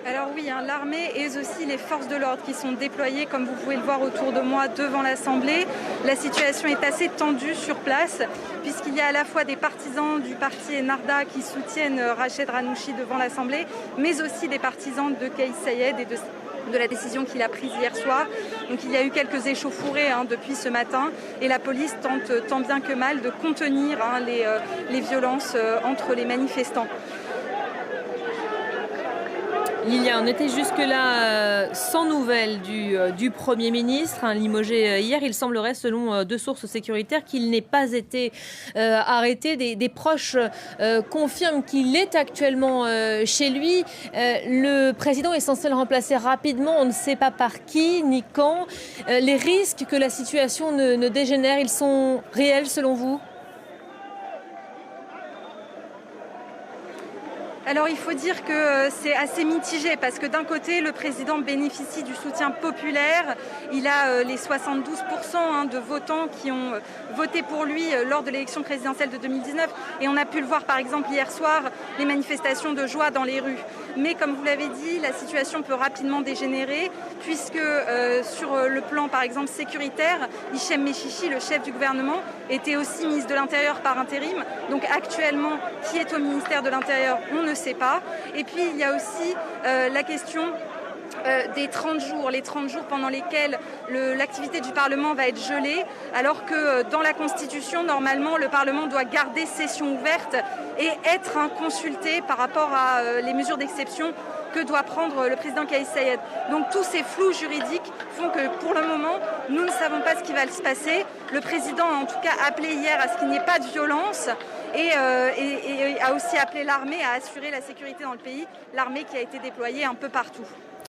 Alors oui, l'armée et aussi les forces de l'ordre qui sont déployées, comme vous pouvez le voir autour de moi, devant l'Assemblée. La situation est assez tendue sur place, puisqu'il y a à la fois des partisans du parti Ennahda qui soutiennent Rached Ghannouchi devant l'Assemblée, mais aussi des partisans de Kais Saied et de la décision qu'il a prise hier soir. Donc il y a eu quelques échauffourées depuis ce matin et la police tente tant bien que mal de contenir les violences entre les manifestants. Lilian, on était jusque-là sans nouvelles du Premier ministre, limogé hier. Il semblerait, selon deux sources sécuritaires, qu'il n'ait pas été arrêté. Des proches confirment qu'il est actuellement chez lui. Le président est censé le remplacer rapidement. On ne sait pas par qui ni quand. Les risques que la situation ne dégénère, ils sont réels selon vous ? Alors il faut dire que c'est assez mitigé parce que d'un côté le président bénéficie du soutien populaire, il a les 72% de votants qui ont voté pour lui lors de l'élection présidentielle de 2019 et on a pu le voir par exemple hier soir, les manifestations de joie dans les rues. Mais comme vous l'avez dit, la situation peut rapidement dégénérer puisque sur le plan par exemple sécuritaire, Hichem Mechichi, le chef du gouvernement, était aussi ministre de l'Intérieur par intérim. Donc actuellement, qui est au ministère de l'Intérieur, on ne sait pas. Et puis il y a aussi la question des 30 jours, les 30 jours pendant lesquels l'activité du Parlement va être gelée, alors que dans la Constitution, normalement, le Parlement doit garder session ouverte et être consulté par rapport à les mesures d'exception que doit prendre le président Kais Saied. Donc tous ces flous juridiques font que pour le moment, nous ne savons pas ce qui va se passer. Le président a en tout cas appelé hier à ce qu'il n'y ait pas de violence et a aussi appelé l'armée à assurer la sécurité dans le pays, l'armée qui a été déployée un peu partout.